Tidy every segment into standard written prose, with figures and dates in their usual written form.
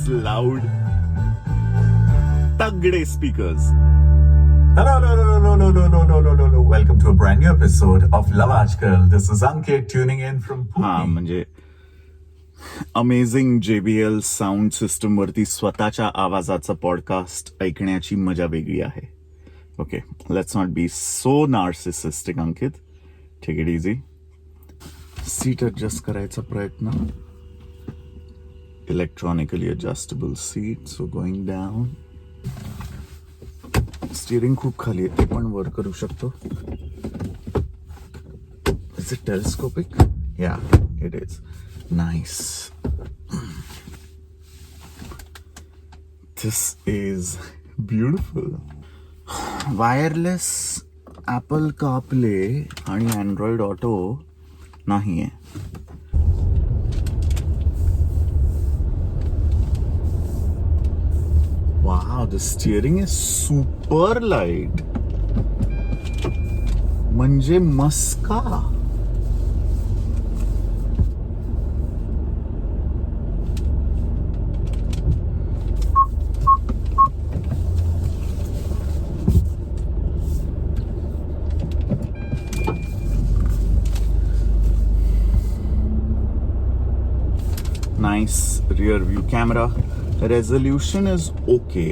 those loud, tagde speakers. Hello, no. Welcome to a brand new episode of Love Aajkal. This is Ankit tuning in from Pune. हा म्हणजे amazing JBL sound system वरती स्वतःच्या आवाजाचं podcast ऐकण्याची मजा वेगळी आहे. Okay, let's not be so narcissistic Ankit. Take it easy. Seat adjust करायचा प्रयत्न. Electronically adjustable seat, so going down. Steering खूप खाली आहे, ते पण वर करू शकतो. Is it telescopic? Yeah, it is. Nice. This is beautiful. Wireless Apple CarPlay आणि अँड्रॉइड ऑटो नाही आहे. Wow, the steering is super light. म्हणजे मस्का. Nice rear view camera. Resolution is okay.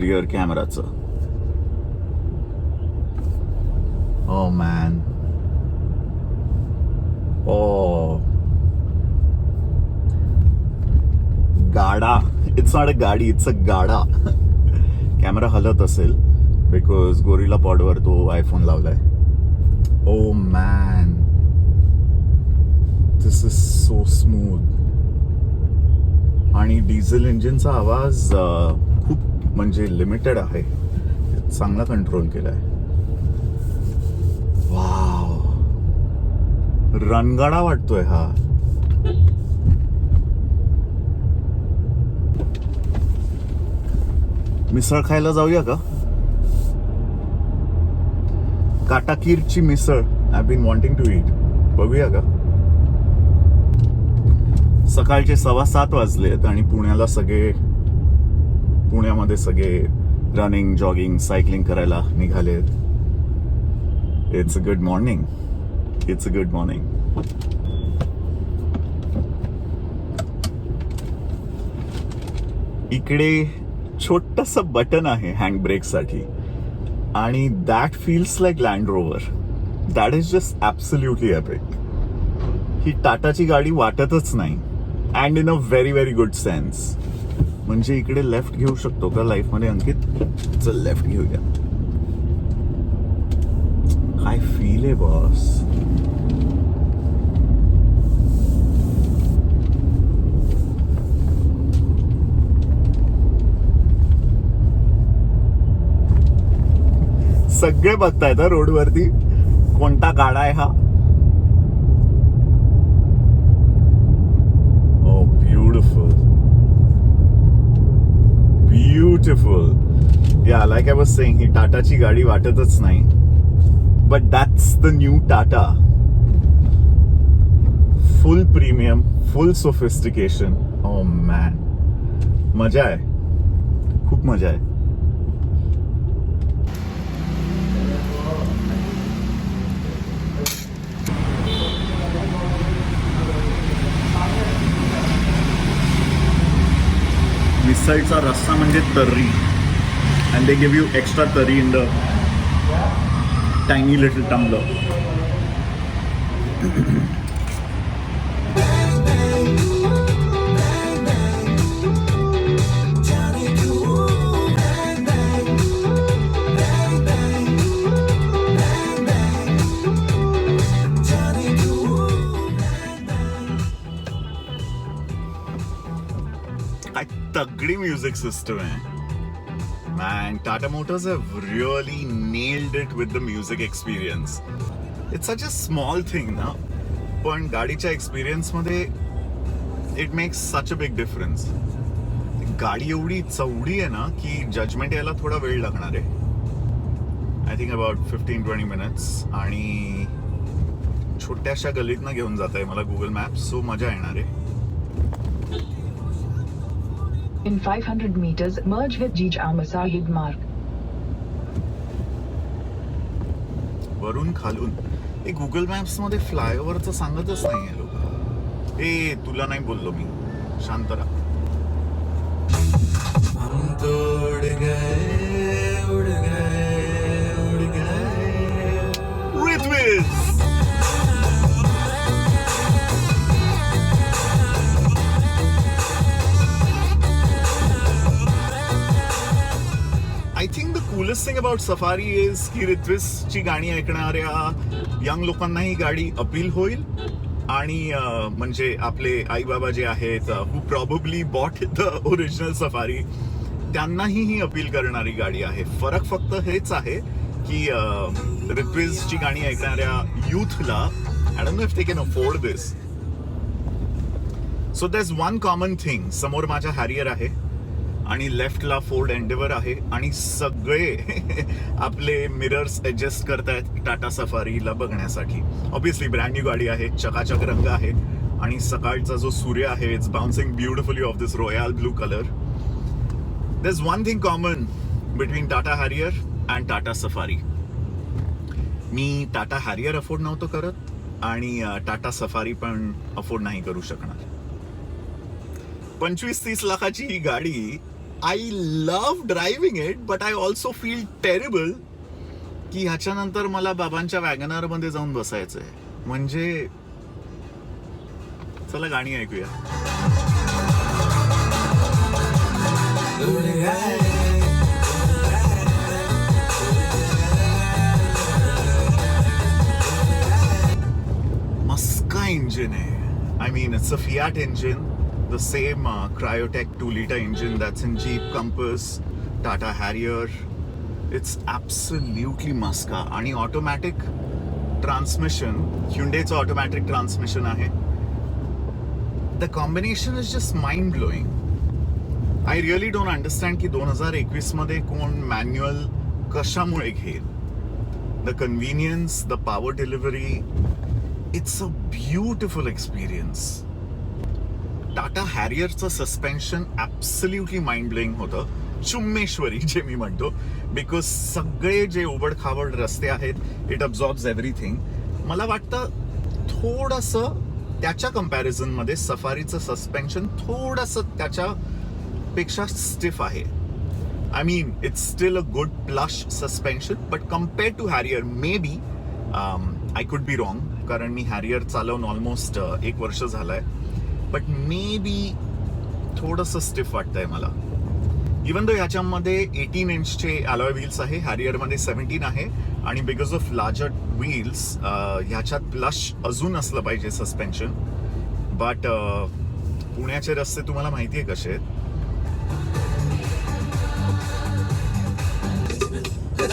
Rear cameraचं. Oh man. Oh. गाडा. It's not a गाडी, it's a गाडा. Camera हलत असेल बिकॉज गोरिला पॉडवर तो आयफोन लावलाय. Oh man. This is so smooth. आणि डिझेल इंजिनचा आवाज खूप म्हणजे लिमिटेड आहे. चांगला कंट्रोल केलाय. वाव, रणगाडा वाटतोय हा. मिसळ खायला जाऊया का? काटाकीरची misal. I been wanting to eat. बघूया का? सकाळचे 7:15 वाजलेत आणि पुण्यामध्ये सगळे रनिंग, जॉगिंग, सायकलिंग करायला निघालेत. It's a good morning. It's a good morning. इकडे छोटस बटन आहे हँड ब्रेक साठी आणि that feels like Land Rover. That is just absolutely epic. ही टाटाची गाडी वाटतच नाही. And in a very very good sense. म्हणजे इकडे लेफ्ट घेऊ शकतो का लाईफमध्ये अंकित? चल लेफ्ट घेऊया. काय फील आहे बॉस. सगळे बघतायत रोडवरती कोणता गाडा आहे हा. Beautiful. Yeah, like I was saying, ही टाटाची गाडी वाटतच नाही. But that's the new Tata. Full premium, full sophistication. Oh man. मजा आहे. खूप मजा आहे. मिसळचा रस्सा म्हणजे तर्री. And they give you extra tarri in the tiny little tumbler. तगड़ी म्यूजिक सिस्टम है. Man, Tata Motors have really nailed it with the music experience. It's such a small thing ना, पण गाडीच्या एक्सपिरियन्स मध्ये it makes such a big difference. गाडी एवढी चौडी आहे ना की जजमेंट यायला थोडा वेळ लागणार आहे. I think about 15-20 minutes. आणि छोट्याशा गल्लीतनं घेऊन जात आहे मला गुगल मॅप्स. सो मजा येणार आहे. In 500 meters, merge with Jijama Sahib Marg. वरून खालून हे गुगल मॅप्स मध्ये फ्लायओव्हरचं सांगतच नाहीये लोक. ए तुला नाही बोललो मी, शांत राहा. हम तो उड़ गए, उड़ गए, उड़ गए. Ritviz! I think the coolest thing about Safari is की रित्विजची गाणी ऐकणाऱ्या यंग लोकांना ही गाडी अपील होईल आणि म्हणजे आपले आई बाबा जे आहेत who probably bought the original Safari त्यांनाही ही अपील करणारी गाडी आहे. फरक फक्त हेच आहे की रित्विजची गाणी ऐकणाऱ्या युथला I don't know if they can afford this. So there is one common thing. समोर माझ्या हॅरियर आहे आणि लेफ्टला फोर्ड एंडेवर आहे आणि सगळे आपले मिरर्स ऍडजस्ट करतायत टाटा सफारीला बघण्यासाठी. ऑब्विसली ब्रँड न्यू गाडी आहे, चकाचक रंग आहे आणि सकाळचा जो सूर्य आहे it's bouncing beautifully off this royal blue colour. There is one thing common between Tata Harrier and Tata Safari. मी टाटा हॅरियर अफोर्ड नव्हतो करत आणि टाटा सफारी पण अफोर्ड नाही करू शकणार. 25-30 लाखाची ही गाडी, I love driving it but I also feel terrible की ह्याच्यानंतर मला बाबांच्या वॅगनर मध्ये जाऊन बसायचंय. म्हणजे चला गाणी ऐकूया. मस्का इंजिन आहे. I mean, it's a Fiat engine, the same Cryotech 2-liter engine that's in Jeep Compass, Tata Harrier. It's absolutely मस्का. आणि ऑटोमॅटिक ट्रान्समिशन, Hyundaiचं ऑटोमॅटिक ट्रान्समिशन आहे. The combination is just mind blowing. I really don't understand की 2021 मध्ये कोण manual कशामुळे घेईल. The convenience, the power delivery, it's a beautiful experience. Tata हॅरियरचं suspension absolutely mind blowing होतं. चुम्मेश्वरी जे मी म्हणतो, बिकॉज सगळे जे ओबडखाबड रस्ते आहेत इट अब्झॉर्ब्स एव्हरीथिंग. मला वाटतं थोडंसं त्याच्या कम्पॅरिझनमध्ये सफारीचं सस्पेन्शन थोडंसं त्याच्यापेक्षा स्टिफ आहे. I mean it's still a good plush suspension but compared to Harrier maybe I could be wrong, कारण मी हॅरियर चालवून ऑलमोस्ट 1 वर्ष झालंय. बट मे बी थोडंसं स्टिफ वाटतंय मला. इवन दो ह्याच्यामध्ये 18 इंचचे अलॉय व्हील्स आहे, हॅरियरमध्ये 17 आहे आणि बिकॉज ऑफ लार्जर व्हील्स ह्याच्यात प्लश अजून असलं पाहिजे सस्पेन्शन. बट पुण्याचे रस्ते तुम्हाला माहिती आहे कसे आहेत.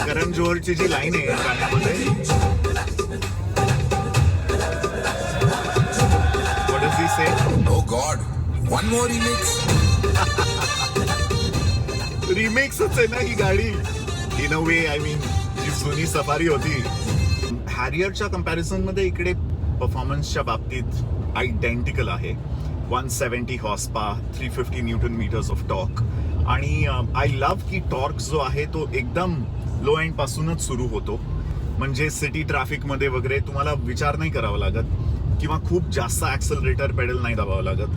करण जोहरची जी लाईन आहे गाण्यामध्ये, what does he say? Oh God, one more remix. रिमेक्सच आहे ना ही गाडी in a way. I mean जी जुनी सफारी होती हॅरियरच्या कम्पॅरिझन मध्ये इकडे परफॉर्मन्सच्या बाबतीत आयडेंटिकल आहे. 170 horse power, 350 newton metres of torque. आणि आय लव्ह की टॉर्क जो आहे तो एकदम लो एंड पासूनच सुरू होतो. म्हणजे सिटी ट्रॅफिक मध्ये वगैरे तुम्हाला विचार नाही करावा लागत किंवा खूप जास्त ऍक्सेलरेटर पेडल नाही दाबावं लागत.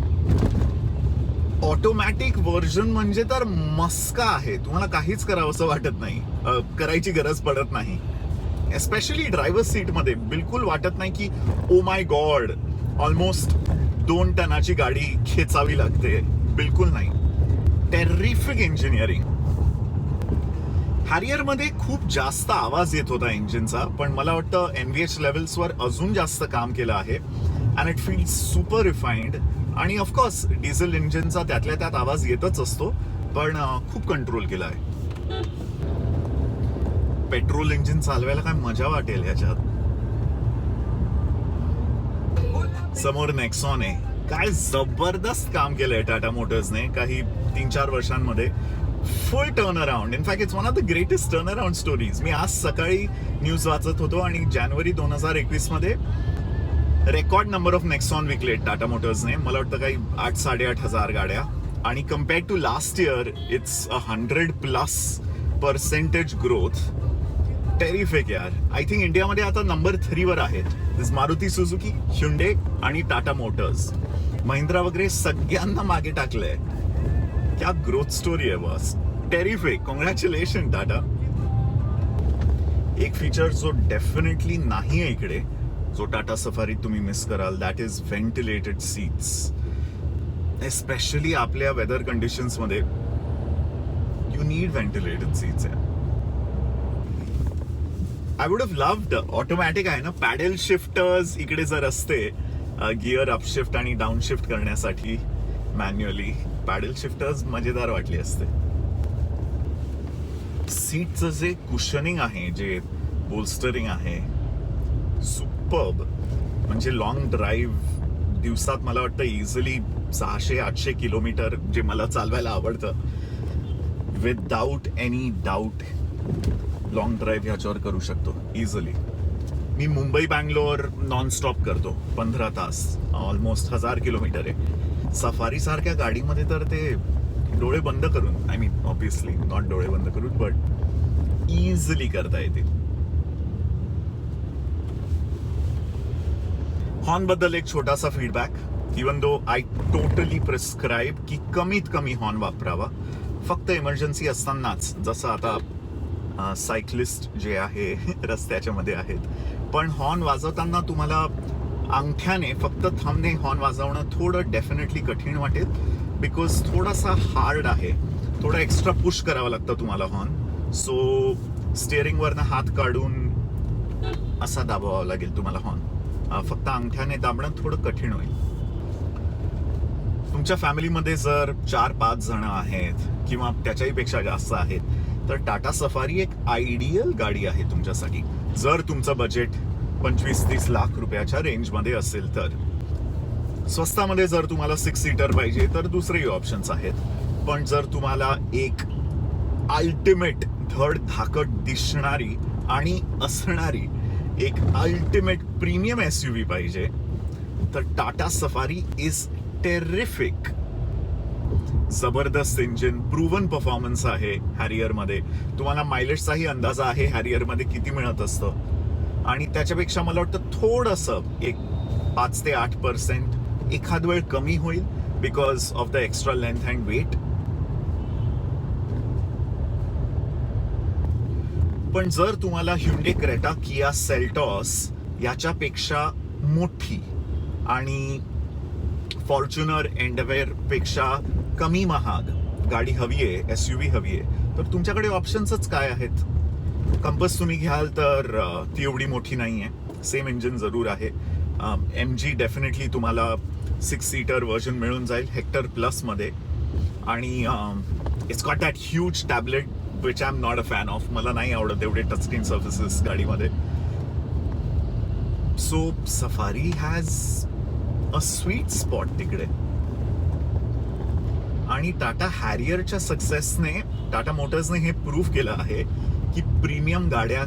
ऑटोमॅटिक व्हर्जन म्हणजे तर मस्का आहे. तुम्हाला काहीच करावंसं वाटत नाही, करायची गरज पडत नाही. एस्पेशली ड्रायव्हर सीट मध्ये बिलकुल वाटत नाही की ओ माय गॉड ऑलमोस्ट 2 टनाची गाडी खेचावी लागते. बिलकुल नाही. Terrific engineering. हॅरियरमध्ये खूप जास्त आवाज येत होता इंजिनचा, पण मला वाटतं NVH लेवल्सवर अजून जास्त काम केलं आहे and it feels super refined. आणि ऑफकोर्स डिझेल इंजिनचा त्यातल्या त्यात आवाज येतच असतो, पण खूप कंट्रोल केला आहे. पेट्रोल इंजिन चालवायला काय मजा वाटेल ह्याच्यात. समोर नेक्सॉन आहे. काय जबरदस्त काम केलंय टाटा मोटर्सने काही 3-4 वर्षांमध्ये. Full turn around. In fact it's one of the greatest turn around stories. मी आज सकाळी न्यूज वाचत होतो आणि जानेवारी 2021 मध्ये रेकॉर्ड नंबर ऑफ नेक्सॉन विकले टाटा मोटर्सने. मला वाटतं काही 8-8.5 हजार गाड्या आणि compare to last year it's 100+ growth. Terrific यार. आय थिंक इंडियामध्ये आता नंबर 3 वर आहेत. दिस मारुती सुझुकी, ह्युंडे आणि टाटा मोटर्स. महिंद्रा वगैरे सगळ्यांना मागे टाकलंय. क्या ग्रोथ स्टोरी आहे बॉस. टेरिफिक. कॉंग्रॅच्युलेशन टाटा. एक फीचर जो डेफिनेटली नाही आहे इकडे, जो टाटा सफारी तुम्ही मिस कराल, that is ventilated seats. Especially आपल्या वेदर कंडिशन्स मध्ये you need ventilated seats. I would have loved automatic आहे ना, पॅडल शिफ्टर्स इकडे जर असते, गिअर अपशिफ्ट आणि डाऊनशिफ्ट करण्यासाठी मॅन्युअली, पॅडल शिफ्टर्स मजेदार वाटली असते. सीटचं जे कुशनिंग आहे, जे बोल्स्टरिंग आहे, सुपर्ब. म्हणजे लॉंग ड्राईव्ह दिवसात मला वाटतं इझिली 600-800 किलोमीटर, जे मला चालवायला आवडतं, without any doubt long drive ह्याच्यावर करू शकतो इझिली. मी मुंबई बँगलोर नॉनस्टॉप करतो 15 तास, ऑलमोस्ट 1000 किलोमीटर आहे. सफारी सारख्या गाडीमध्ये तर ते डोळे बंद करून, आय मीन ऑब्विसली नॉट डोळे बंद करून, बट इझिली करता येते. हॉर्न बद्दल एक छोटासा feedback. Even though I totally prescribe की कमीत कमी हॉर्न वापरावा, फक्त इमर्जन्सी असतानाच. जसं आता सायकलिस्ट जे आहे रस्त्याच्या मध्ये आहेत, पण हॉर्न वाजवताना तुम्हाला अंगठ्याने फक्त थंबने हॉर्न वाजवणं थोडं डेफिनेटली कठीण वाटेल, बिकॉज थोडासा हार्ड आहे. थोडा एक्स्ट्रा पुश करावा लागतं तुम्हाला हॉर्न. सो स्टिअरिंगवरनं हात काढून असा दाबावा लागेल तुम्हाला हॉर्न. फक्त अंगठ्याने दाबणं थोडं कठीण होईल. तुमच्या फॅमिलीमध्ये जर 4-5 जण आहेत किंवा त्याच्याही पेक्षा जास्त आहेत, तर टाटा सफारी एक आयडियल गाडी आहे तुमच्यासाठी. जर तुमचं बजेट 25-30 लाख रुपयाच्या रेंजमध्ये असेल तर. स्वस्तामध्ये जर तुम्हाला 6 सीटर पाहिजे तर दुसरेही ऑप्शन्स आहेत. पण जर तुम्हाला एक अल्टिमेट धड धाकट दिसणारी आणि असणारी एक अल्टिमेट प्रीमियम SUV पाहिजे, तर टाटा सफारी इज टेरिफिक. जबरदस्त इंजिन, प्रूव्हन परफॉर्मन्स आहे हॅरियरमध्ये. तुम्हाला मायलेजचाही अंदाजा आहे हॅरियरमध्ये किती मिळत असतं, आणि त्याच्यापेक्षा मला वाटतं थोडंसं एक 5 ते 8% एखाद वेळ कमी होईल because of the extra length and weight. पण जर तुम्हाला ह्युंडे क्रेटा, किया सेल्टॉस याच्यापेक्षा मोठी आणि फॉर्च्युनर एंडेव्हर पेक्षा कमी महाग गाडी हवी आहे, SUV हवी आहे, तर तुमच्याकडे ऑप्शन्सच काय आहेत? कंपस तुम्ही घ्याल तर ती एवढी मोठी नाही आहे, सेम इंजिन जरूर आहे. MG डेफिनेटली तुम्हाला 6 सीटर व्हर्जन मिळून जाईल हेक्टर प्लसमध्ये, आणि it's got that huge tablet which I am not a fan of. मला नाही आवडत एवढे टचस्क्रीन सर्फेसेस गाडीमध्ये. So safari has a sweet spot तिकडे. आणि टाटा हॅरियरच्या सक्सेसने, टाटा मोटर्सने हे प्रूव्ह केलं आहे की प्रीमियम गाड्या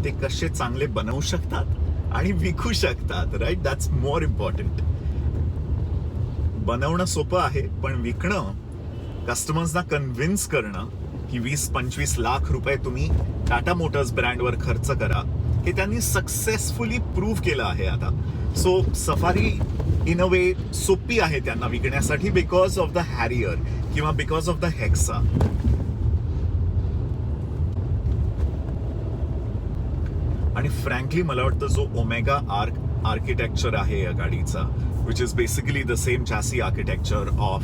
ते कसे चांगले बनवू शकतात आणि विकू शकतात. Right, that's more important. बनवणं सोपं आहे, पण विकणं, कस्टमर्सना कन्व्हिन्स करणं की 20-25 लाख रुपये तुम्ही टाटा मोटर्स ब्रँडवर खर्च करा, हे त्यांनी सक्सेसफुली प्रूव्ह केलं आहे आता. So Safari in a way सोपी आहे त्यांना विकण्यासाठी, बिकॉज ऑफ द हॅरियर किंवा बिकॉज ऑफ द हेक्सा. आणि फ्रँकली मला वाटतं जो ओमेगा आर्किटेक्चर आहे या गाडीचा, which is basically the same chassis architecture of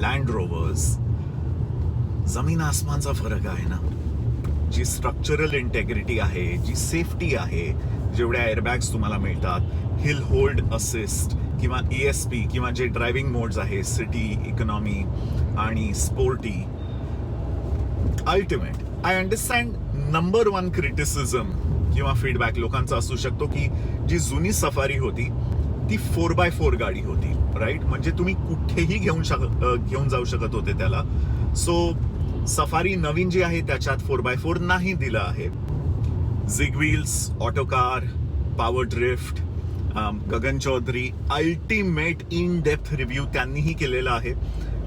Land Rovers, जमीन आसमानचा फरक आहे ना. जी स्ट्रक्चरल इंटेग्रिटी आहे, जी सेफ्टी आहे, जेवढ्या एअरबॅग्स तुम्हाला मिळतात, हिल होल्ड असिस्ट किंवा ESP किंवा जे ड्रायव्हिंग मोड्स आहे, सिटी, इकॉनॉमी आणि sporty, ultimate. I understand number 1 criticism किंवा फीडबॅक लोकांचा असू शकतो की जी जुनी सफारी होती ती 4x4 गाडी होती, राईट. म्हणजे तुम्ही कुठेही घेऊन जाऊ शकत होते त्याला. सो सफारी नवीन जी आहे त्याच्यात 4x4 नाही दिलं आहे. ZigWheels, Autocar, Power Drift, Gagan Chaudhary ultimate in depth review त्यांनीही केलेला आहे.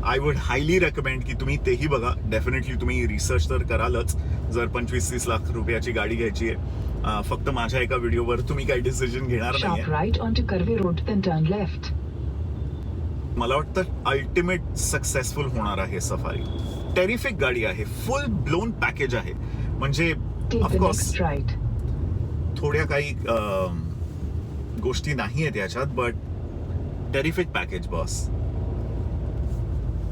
आय वुड हायली रेकमेंड की तुम्ही तेही बघा. डेफिनेटली तुम्ही रिसर्च तर करालच जर 25-30 लाख रुपयाची गाडी घ्यायची आहे. फक्त माझ्या एका व्हिडिओवर तुम्ही काही डिसिजन घेणार Sharp नाहीये. right onto Curvey Road, then turn left. मला वाटतं अल्टिमेट सक्सेसफुल होणार आहे सफारी. टेरिफिक गाडी आहे, फुल ब्लोन पॅकेज आहे. म्हणजे Take the of course next right. थोड्या काही गोष्टी नाही आहेत याच्यात, बट टेरिफिक पॅकेज बॉस.